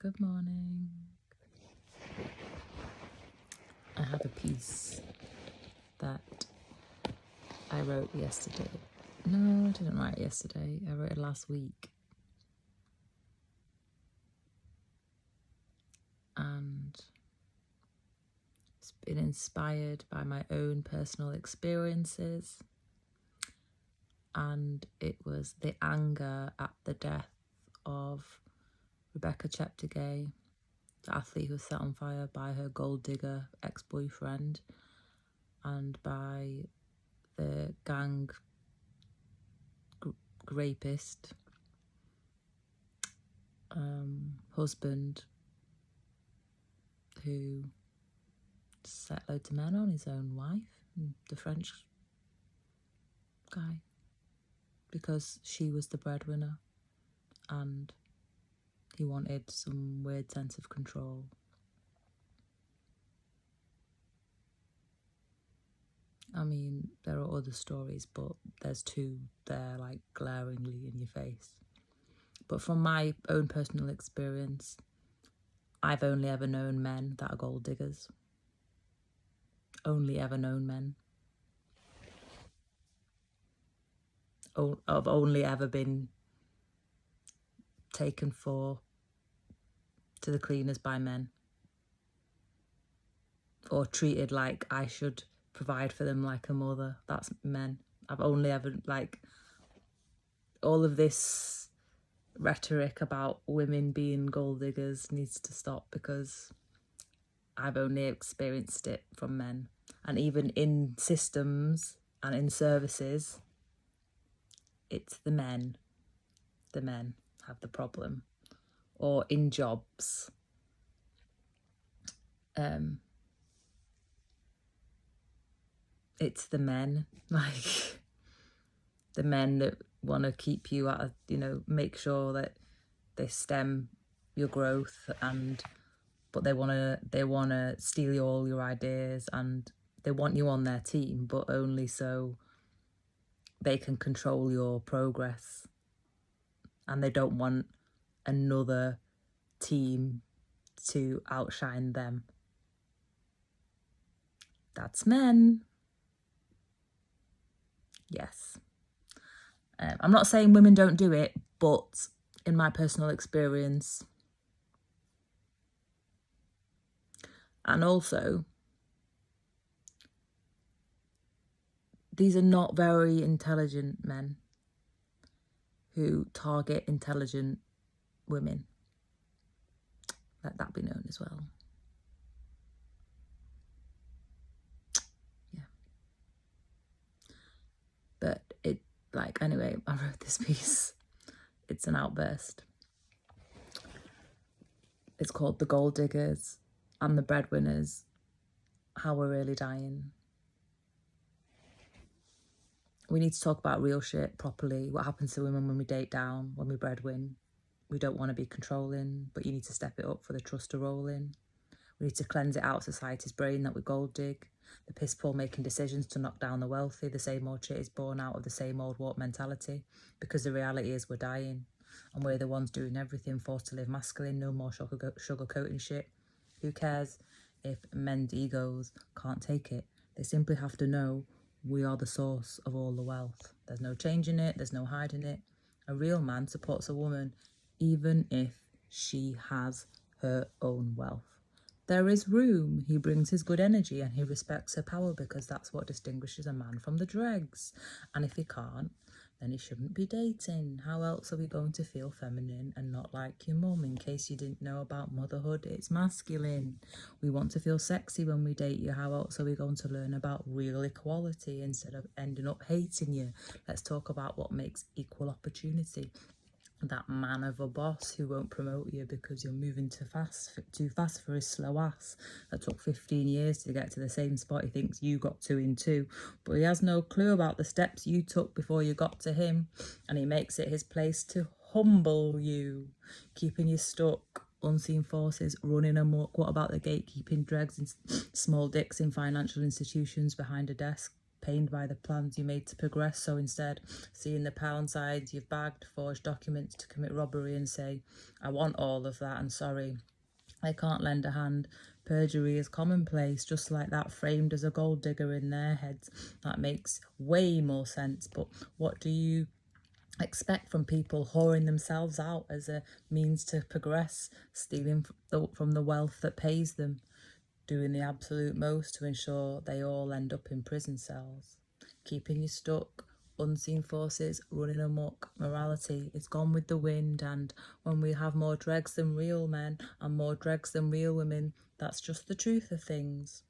Good morning. I have a piece that I wrote yesterday. No, I didn't write it yesterday. I wrote it last week. And it's been inspired by my own personal experiences. And it was the anger at the death of Rebecca Cheptegei, the athlete who was set on fire by her gold digger ex-boyfriend and by the gang rapist husband who set loads of men on his own wife, the French guy, because she was the breadwinner and he wanted some weird sense of control. I mean, there are other stories, but there's two there, like, glaringly in your face. But from my own personal experience, I've only ever known men that are gold diggers. Only ever known men. I've only ever been taken to the cleaners by men, or treated like I should provide for them like a mother. That's men. I've only ever, like, all of this rhetoric about women being gold diggers needs to stop, because I've only experienced it from men. And even in systems and in services, it's the men have the problem. Or in jobs, it's the men, like the men that want to keep you at make sure that they stem your growth, but they want to steal all your ideas, and they want you on their team, but only so they can control your progress, and they don't want another team to outshine them. That's men. Yes. I'm not saying women don't do it, but in my personal experience, and also, these are not very intelligent men who target intelligent women. Let that be known as well. Yeah. But anyway, I wrote this piece. It's an outburst. It's called The Gold Diggers and the Breadwinners, How We're Really Dying. We need to talk about real shit properly. What happens to women when we date down, when we breadwin? We don't want to be controlling, but you need to step it up for the trust to roll in. We need to cleanse it out of society's brain that we gold dig. The piss poor making decisions to knock down the wealthy. The same old shit is born out of the same old warped mentality, because the reality is we're dying and we're the ones doing everything, forced to live masculine. No more sugarcoating shit. Who cares if men's egos can't take it? They simply have to know we are the source of all the wealth. There's no changing it. There's no hiding it. A real man supports a woman even if she has her own wealth. There is room. He brings his good energy and he respects her power, because that's what distinguishes a man from the dregs. And if he can't, then he shouldn't be dating. How else are we going to feel feminine and not like your mum? In case you didn't know about motherhood, it's masculine. We want to feel sexy when we date you. How else are we going to learn about real equality instead of ending up hating you? Let's talk about what makes equal opportunity. That man of a boss who won't promote you because you're moving too fast for his slow ass, that took 15 years to get to the same spot he thinks you got to in 2, but he has no clue about the steps you took before you got to him, and he makes it his place to humble you, keeping you stuck. Unseen forces running amok. What about the gatekeeping dregs and small dicks in financial institutions behind a desk? pained by the plans you made to progress. So instead, seeing the pound signs you've bagged, forged documents to commit robbery and say, I want all of that and sorry, I can't lend a hand. Perjury is commonplace, just like that, framed as a gold digger in their heads. That makes way more sense. But what do you expect from people whoring themselves out as a means to progress, stealing from the wealth that pays them, doing the absolute most to ensure they all end up in prison cells, keeping you stuck, unseen forces running amok, morality is gone with the wind, and when we have more dregs than real men and more dregs than real women, that's just the truth of things.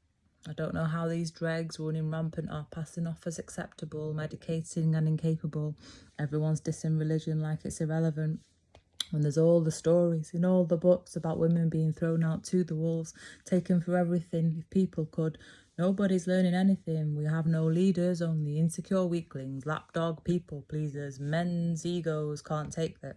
I don't know how these dregs running rampant are passing off as acceptable, medicating and incapable. Everyone's dissing religion like it's irrelevant. When there's all the stories in all the books about women being thrown out to the wolves, taken for everything if people could. Nobody's learning anything. We have no leaders, only insecure weaklings, lapdog people pleasers. Men's egos can't take that.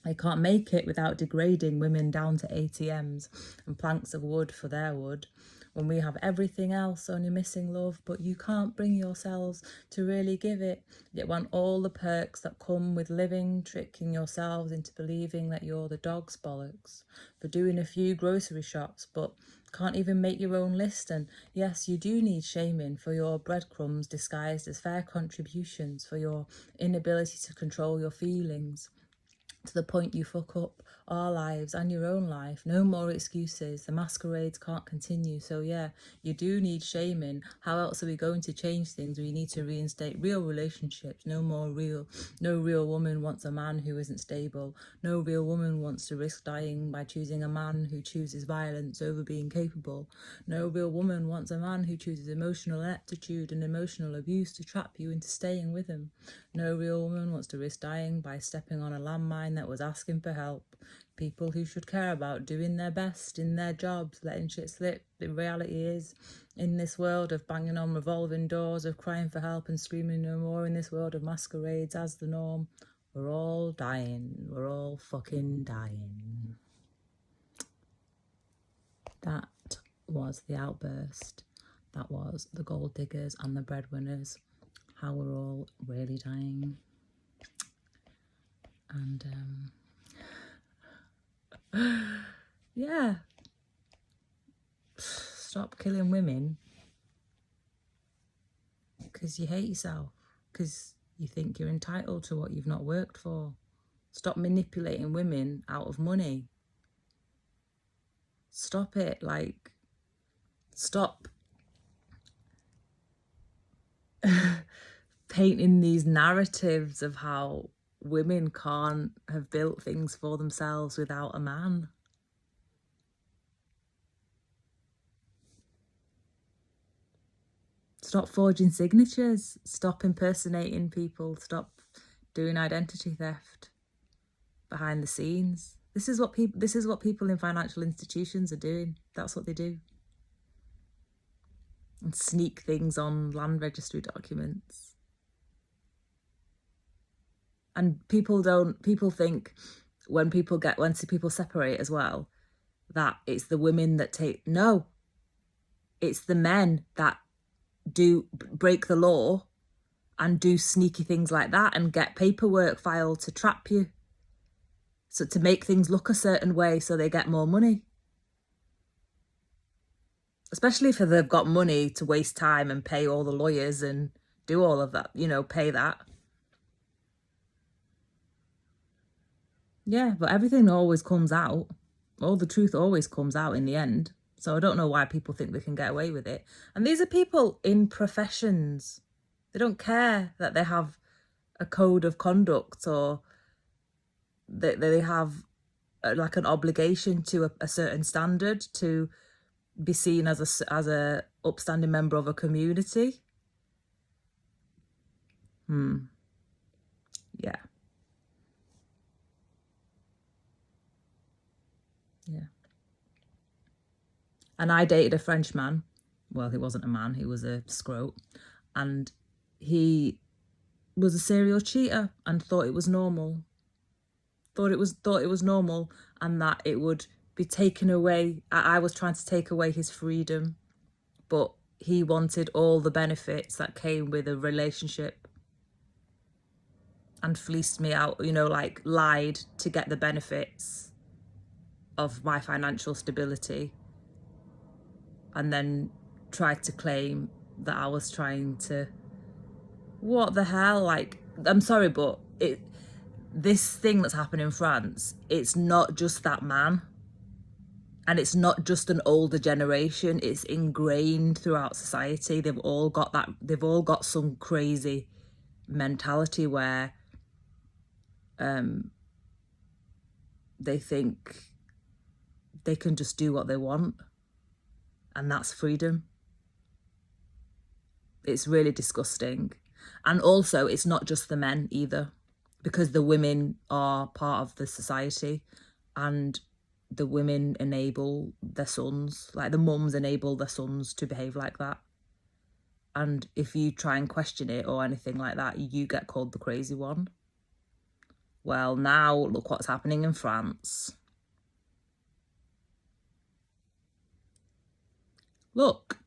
They can't make it without degrading women down to ATMs and planks of wood for their wood. When we have everything else, only missing love, but you can't bring yourselves to really give it. Yet want all the perks that come with living, tricking yourselves into believing that you're the dog's bollocks for doing a few grocery shops, but can't even make your own list. And yes, you do need shaming for your breadcrumbs disguised as fair contributions, for your inability to control your feelings, to the point you fuck up our lives and your own life. No more excuses. The masquerades can't continue. So yeah, you do need shaming. How else are we going to change things? We need to reinstate real relationships. No real woman wants a man who isn't stable. No real woman wants to risk dying by choosing a man who chooses violence over being capable. No real woman wants a man who chooses emotional ineptitude and emotional abuse to trap you into staying with him. No real woman wants to risk dying by stepping on a landmine that was asking for help. People who should care about doing their best in their jobs, letting shit slip. The reality is, in this world of banging on revolving doors, of crying for help and screaming no more, in this world of masquerades as the norm, we're all dying. We're all fucking dying. That was the outburst. That was the gold diggers and the breadwinners. How we're all really dying. And yeah, stop killing women because you hate yourself, because you think you're entitled to what you've not worked for. Stop manipulating women out of money. Stop it. Like, stop painting these narratives of how women can't have built things for themselves without a man. Stop forging signatures. Stop impersonating people. Stop doing identity theft behind the scenes. This is what people in financial institutions are doing. That's what they do. And sneak things on land registry documents. And people think when people separate as well, that it's the women that no, it's the men that do break the law and do sneaky things like that and get paperwork filed to trap you. So to make things look a certain way so they get more money. Especially if they've got money to waste time and pay all the lawyers and do all of that, pay that. Yeah, but everything always comes out. All the truth always comes out in the end. So I don't know why people think they can get away with it. And these are people in professions. They don't care that they have a code of conduct or that they have like an obligation to a certain standard to be seen as a upstanding member of a community. Yeah. Yeah. And I dated a French man. Well, he wasn't a man, he was a scrote. And he was a serial cheater and thought it was normal. Thought it was normal, and that it would be taken away. I was trying to take away his freedom, but he wanted all the benefits that came with a relationship and fleeced me out, you know, like lied to get the benefits of my financial stability, and then tried to claim that I was trying to, what the hell? Like, I'm sorry, but this thing that's happened in France, it's not just that man. And it's not just an older generation, it's ingrained throughout society. They've all got some crazy mentality where they think they can just do what they want, and that's freedom. It's really disgusting. And also, it's not just the men either, because the women are part of the society, and the women enable their sons, like the mums enable their sons to behave like that. And if you try and question it or anything like that, you get called the crazy one. Well, now look what's happening in France. Look.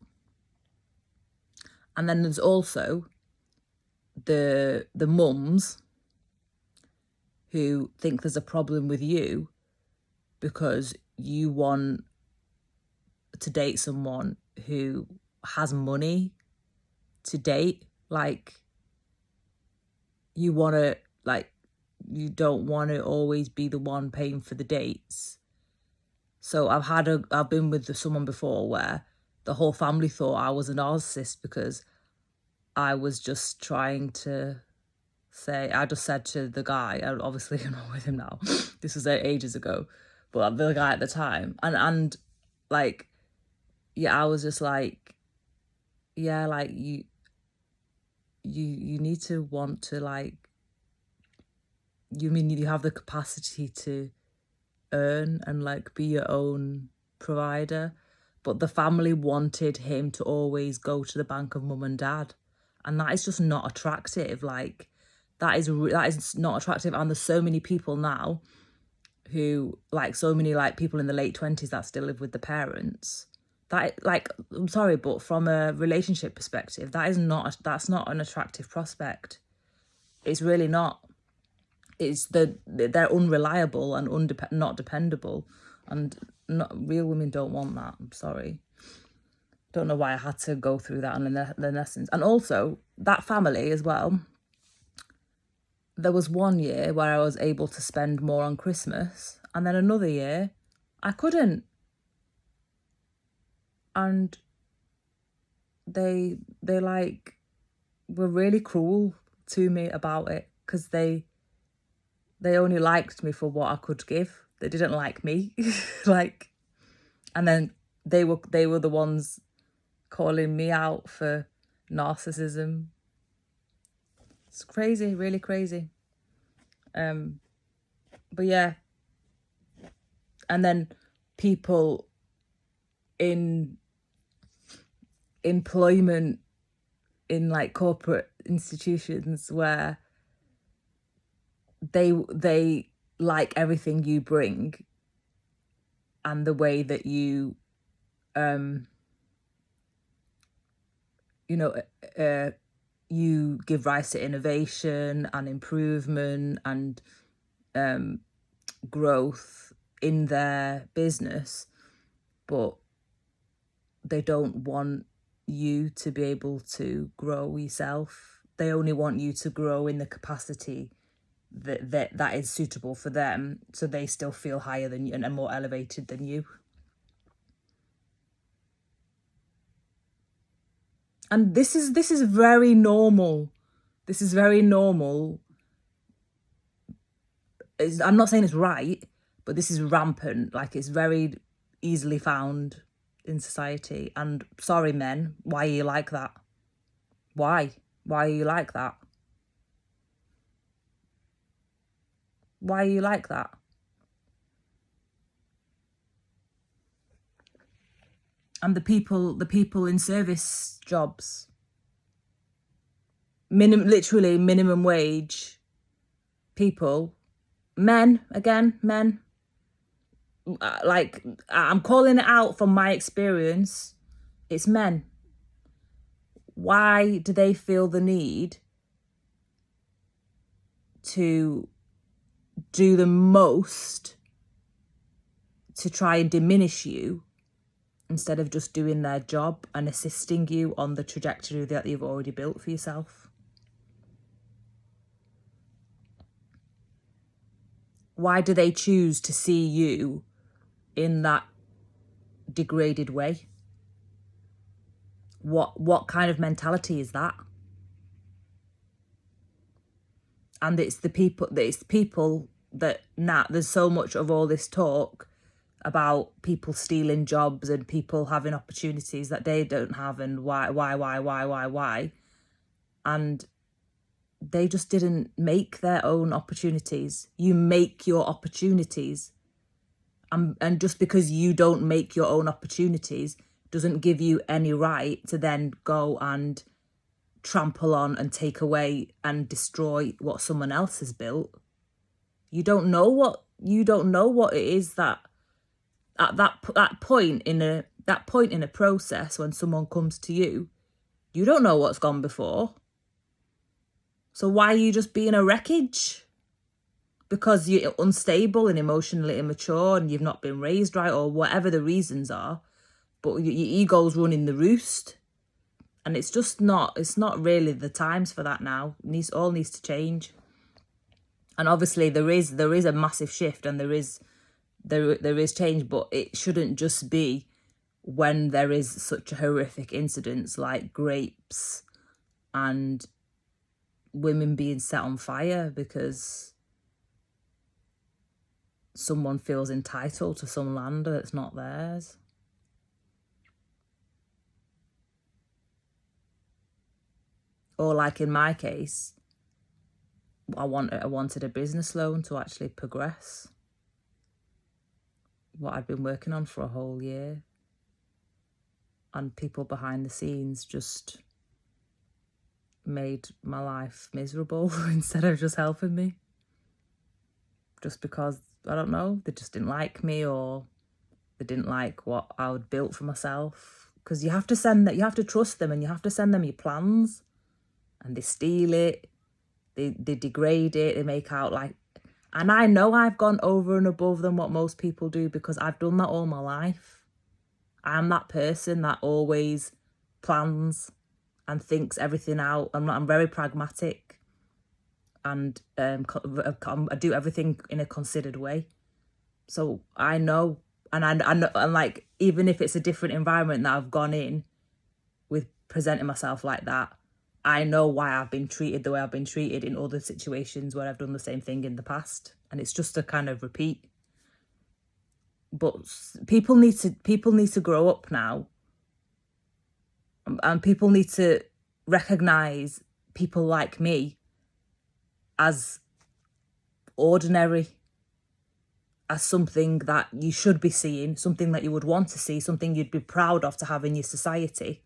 And then there's also the mums who think there's a problem with you because you want to date someone who has money to date. Like, you want to, like, you don't want to always be the one paying for the dates. So I've been with someone before where the whole family thought I was a narcissist because I was just trying to say, I just said to the guy, obviously I'm not with him now, this was ages ago, but the guy at the time, and like, yeah, I was just like, yeah, like, you need to want to, like, you mean you have the capacity to earn and like be your own provider. But the family wanted him to always go to the bank of mum and dad, and that is just not attractive. Like, that is not attractive. And there's so many people now who, like, so many like people in the late 20s that still live with the parents. That, like, I'm sorry, but from a relationship perspective, that's not an attractive prospect. It's really not. It's they're unreliable and not dependable, and real women don't want that. I'm sorry. Don't know why I had to go through that and the lessons. And also, that family as well, there was one year where I was able to spend more on Christmas, and then another year I couldn't. And they like were really cruel to me about it, because they only liked me for what I could give. They didn't like me. Like, and then they were the ones calling me out for narcissism. It's crazy, really crazy. But yeah. And then people in employment in like corporate institutions where they like everything you bring and the way that you you give rise to innovation and improvement and growth in their business, but they don't want you to be able to grow yourself. They only want you to grow in the capacity that is suitable for them, so they still feel higher than you and more elevated than you. And this is very normal. This is very normal. I'm not saying it's right, but this is rampant. Like, it's very easily found in society. And sorry, men, why are you like that? Why are you like that? Why are you like that? And the people in service jobs, literally minimum wage people, men, like, I'm calling it out from my experience. It's men. Why do they feel the need to do the most to try and diminish you instead of just doing their job and assisting you on the trajectory that you've already built for yourself? Why do they choose to see you in that degraded way? What kind of mentality is that? And it's people that now there's so much of all this talk about people stealing jobs and people having opportunities that they don't have, and why, and they just didn't make their own opportunities. You make your opportunities, and just because you don't make your own opportunities doesn't give you any right to then go and trample on and take away and destroy what someone else has built. You don't know what it is that at that point in a process, when someone comes to you, you don't know what's gone before. So why are you just being a wreckage? Because you're unstable and emotionally immature and you've not been raised right, or whatever the reasons are, but your ego's running the roost. And it's not really the times for that now. All needs to change. And obviously there is a massive shift, and there is change, but it shouldn't just be when there is such a horrific incidents like rapes and women being set on fire because someone feels entitled to some land that's not theirs. Or like in my case, I wanted a business loan to actually progress what I'd been working on for a whole year. And people behind the scenes just made my life miserable instead of just helping me. Just because, I don't know, they just didn't like me, or they didn't like what I had built for myself. Because you have to trust them, and you have to send them your plans. And they steal it, they degrade it, they make out like... And I know I've gone over and above than what most people do, because I've done that all my life. I'm that person that always plans and thinks everything out. I'm very pragmatic, and I do everything in a considered way. So I know, and I know, and like, even if it's a different environment that I've gone in with presenting myself like that, I know why I've been treated the way I've been treated in other situations where I've done the same thing in the past. And it's just a kind of repeat. But people need to grow up now. And people need to recognise people like me as ordinary, as something that you should be seeing, something that you would want to see, something you'd be proud of to have in your society.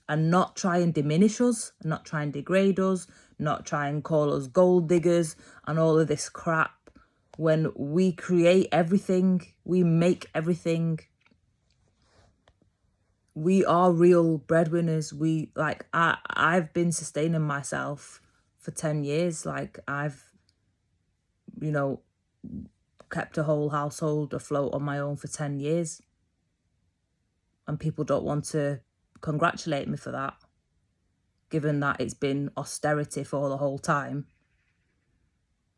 And not try and diminish us, not try and degrade us, not try and call us gold diggers and all of this crap. When we create everything, we make everything. We are real breadwinners. I've been sustaining myself for 10 years. Like, I've, kept a whole household afloat on my own for 10 years. And people don't want to congratulate me for that, given that it's been austerity for the whole time.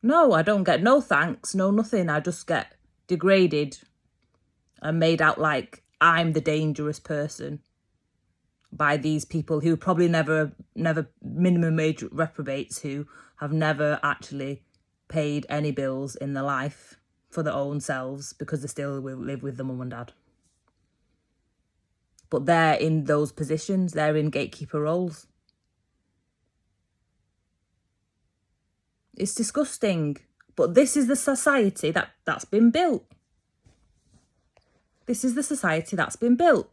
No, I don't get no thanks, no nothing. I just get degraded and made out like I'm the dangerous person by these people who probably never minimum wage reprobates, who have never actually paid any bills in their life for their own selves because they still live with their mum and dad. But they're in those positions, they're in gatekeeper roles. It's disgusting. But this is the society that's been built. This is the society that's been built.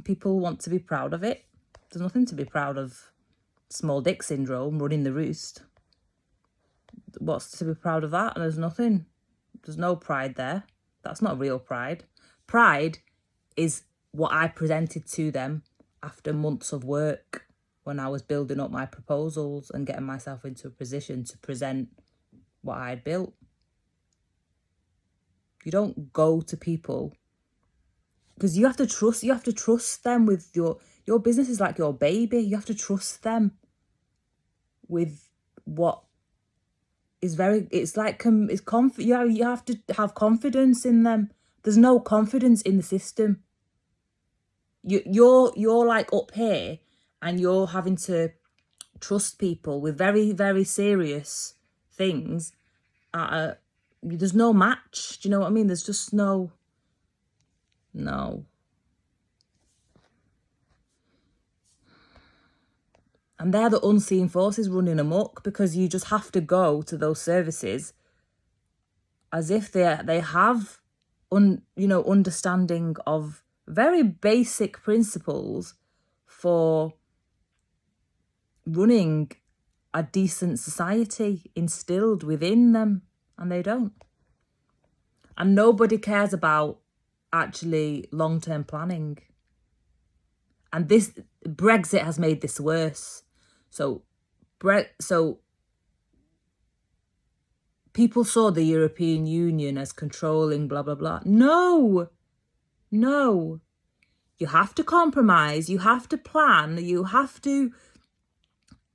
People want to be proud of it. There's nothing to be proud of. Small dick syndrome, running the roost. What's to be proud of that? And there's nothing. There's no pride there. That's not real pride. Pride is what I presented to them after months of work when I was building up my proposals and getting myself into a position to present what I'd built. You don't go to people because you have to trust them with your business is like your baby. You have to trust them with what is you have to have confidence in them. There's no confidence in the system. You're like up here and you're having to trust people with very, very serious things. There's no match. Do you know what I mean? There's just no. And they're the unseen forces running amok, because you just have to go to those services as if they have understanding of very basic principles for running a decent society instilled within them, and they don't. And nobody cares about actually long-term planning. And this Brexit has made this worse. So people saw the European Union as controlling, blah, blah, blah. No. You have to compromise. You have to plan. You have to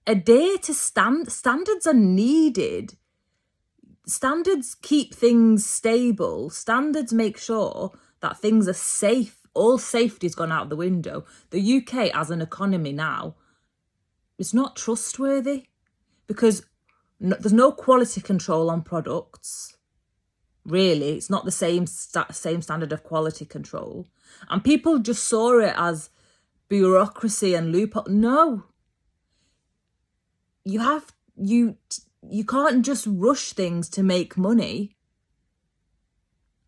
adhere to standards are needed. Standards keep things stable. Standards make sure that things are safe. All safety's gone out the window. The UK as an economy now, it's not trustworthy because there's no quality control on products. Really, it's not the same standard of quality control. And people just saw it as bureaucracy and loophole. No. You can't just rush things to make money.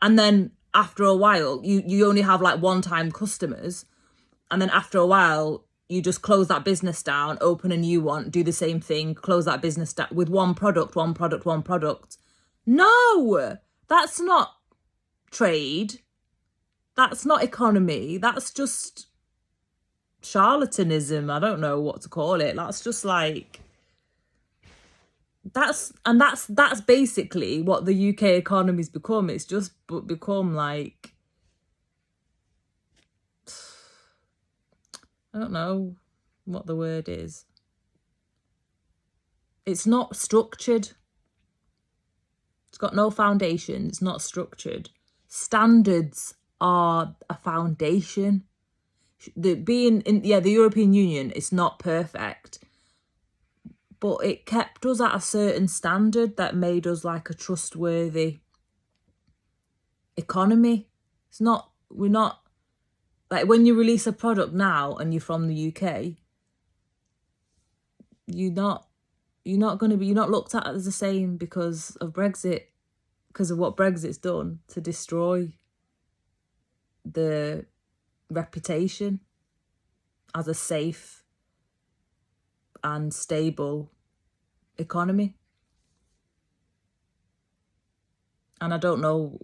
And then after a while, you only have like one-time customers. And then after a while, you just close that business down, open a new one, do the same thing, close that business down with one product. No, that's not trade. That's not economy. That's just charlatanism. I don't know what to call it. That's just like... That's basically what the UK economy's become. It's just become like... I don't know what the word is. It's not structured. It's got no foundation. It's not structured. Standards are a foundation. The European Union is not perfect, but it kept us at a certain standard that made us like a trustworthy economy. We're not like when you release a product now and you're from the UK, you're not looked at as the same because of Brexit, because of what Brexit's done to destroy the reputation as a safe and stable economy. And I don't know,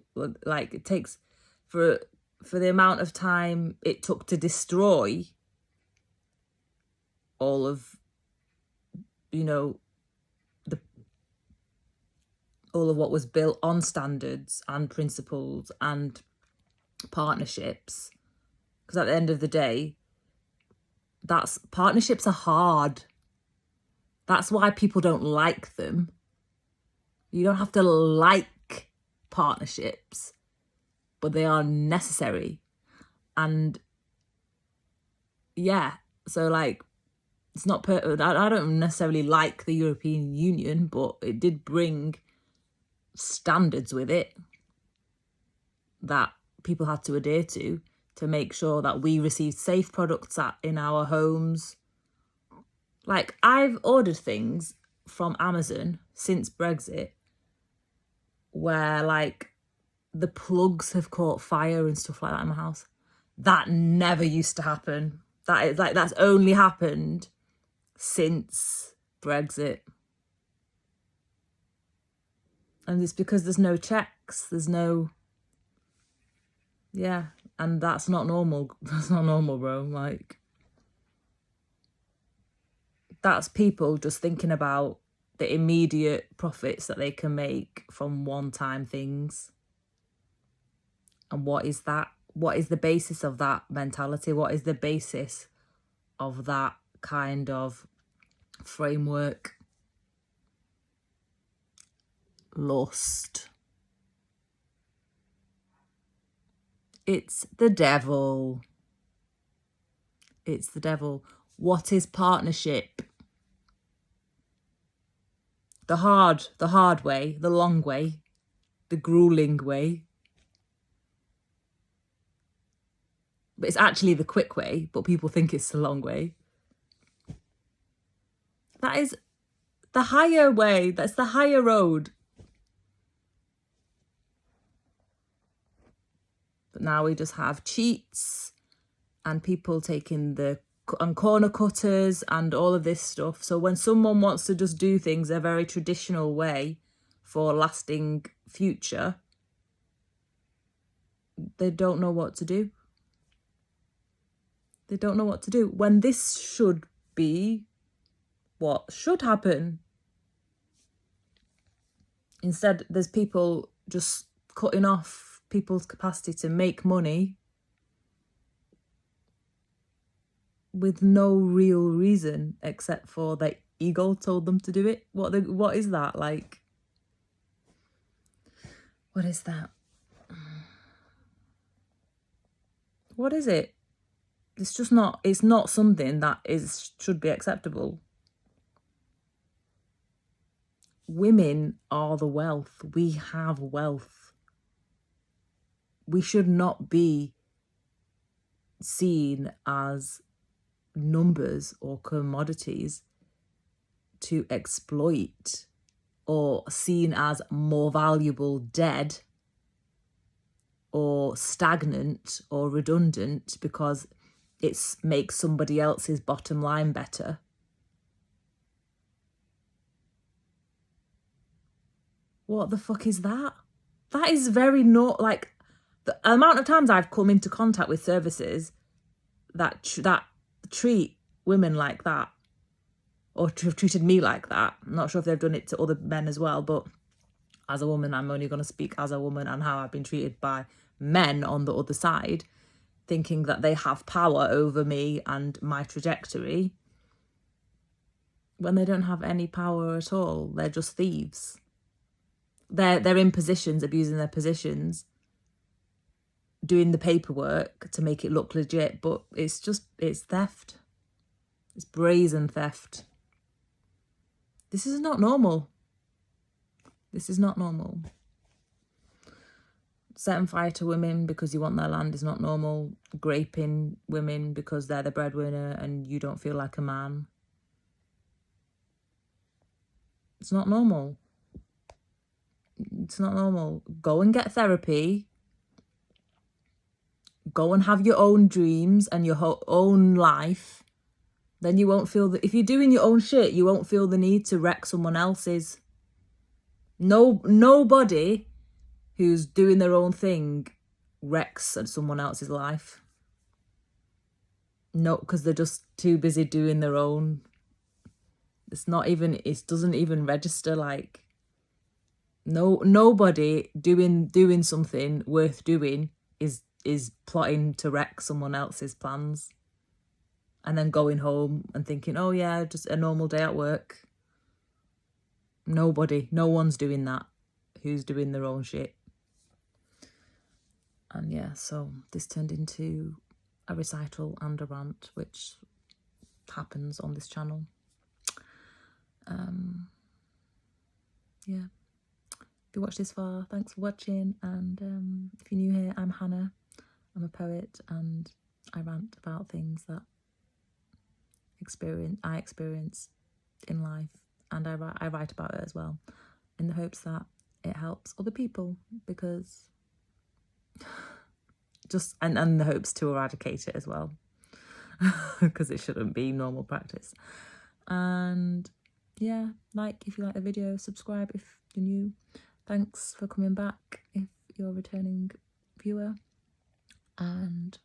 like it takes for the amount of time it took to destroy all of, all of what was built on standards and principles and partnerships. Because at the end of the day, partnerships are hard. That's why people don't like them. You don't have to like partnerships, but they are necessary. And yeah, so like, it's not I don't necessarily like the European Union, but it did bring standards with it that people had to adhere to make sure that we received safe products in our homes. Like, I've ordered things from Amazon since Brexit where like the plugs have caught fire and stuff like that in my house. That never used to happen. That's only happened since Brexit. And it's because there's no checks. There's no... Yeah. And that's not normal. That's not normal, bro. Like, that's people just thinking about the immediate profits that they can make from one-time things. And what is that? What is the basis of that mentality? What is the basis of that kind of framework? Lust. It's the devil. It's the devil. What is partnership? The hard way, the long way, the grueling way. But it's actually the quick way, but people think it's the long way. That is the higher way. That's the higher road. But now we just have cheats and people taking the corner cutters and all of this stuff. So when someone wants to just do things a very traditional way for lasting future, they don't know what to do. They don't know what to do. When this should be what should happen. Instead, there's people just cutting off people's capacity to make money with no real reason except for their ego told them to do it. What is that? Like, what is that? What is it? It's just not, it's not something that should be acceptable. Women are the wealth. We have wealth. We should not be seen as numbers or commodities to exploit, or seen as more valuable dead or stagnant or redundant because it makes somebody else's bottom line better. What the fuck is that? That is very not like the amount of times I've come into contact with services that treat women like that, or have treated me like that. I'm not sure if they've done it to other men as well, but as a woman, I'm only going to speak as a woman and how I've been treated by men on the other side, thinking that they have power over me and my trajectory, when they don't have any power at all. They're just thieves. They're in positions, abusing their positions, doing the paperwork to make it look legit, but it's theft. It's brazen theft. This is not normal. This is not normal. Setting fire to women because you want their land is not normal. Graping women because they're the breadwinner and you don't feel like a man. It's not normal. It's not normal. Go and get therapy. Go and have your own dreams and your own life. Then you won't feel that if you're doing your own shit, you won't feel the need to wreck someone else's. Nobody who's doing their own thing wrecks someone else's life. No, because they're just too busy doing their own. It doesn't even register. Like, nobody doing something worth doing is plotting to wreck someone else's plans and then going home and thinking, oh yeah, just a normal day at work. No one's doing that who's doing their own shit. And yeah, so this turned into a recital and a rant, which happens on this channel. Yeah. If you watched this far, thanks for watching. And if you're new here, I'm Hannah. I'm a poet and I rant about things that I experience in life, and I write about it as well, in the hopes that it helps other people, because and the hopes to eradicate it as well, because it shouldn't be normal practice. And yeah, if you like the video, subscribe if you're new. Thanks for coming back if you're a returning viewer, And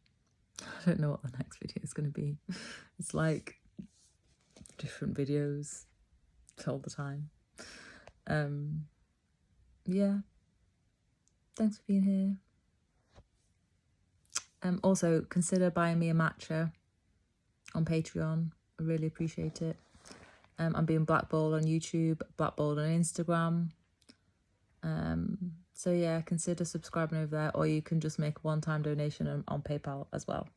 I don't know what the next video is going to be. It's like different videos all the time. Yeah, thanks for being here. Also, consider buying me a matcha on Patreon. I really appreciate it. I'm being blackballed on YouTube, blackballed on Instagram. So yeah, consider subscribing over there, or you can just make a one-time donation on PayPal as well.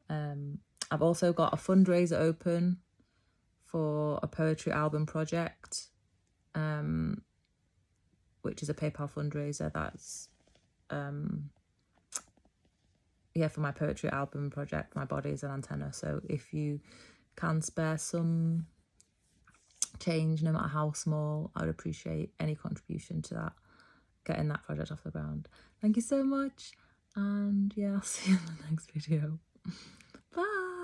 I've also got a fundraiser open for a poetry album project, which is a PayPal fundraiser. That's for my poetry album project, My Body is an Antenna. So if you can spare some change, no matter how small, I would appreciate any contribution to that, getting that project off the ground. Thank you so much, and yeah, I'll see you in the next video. Bye.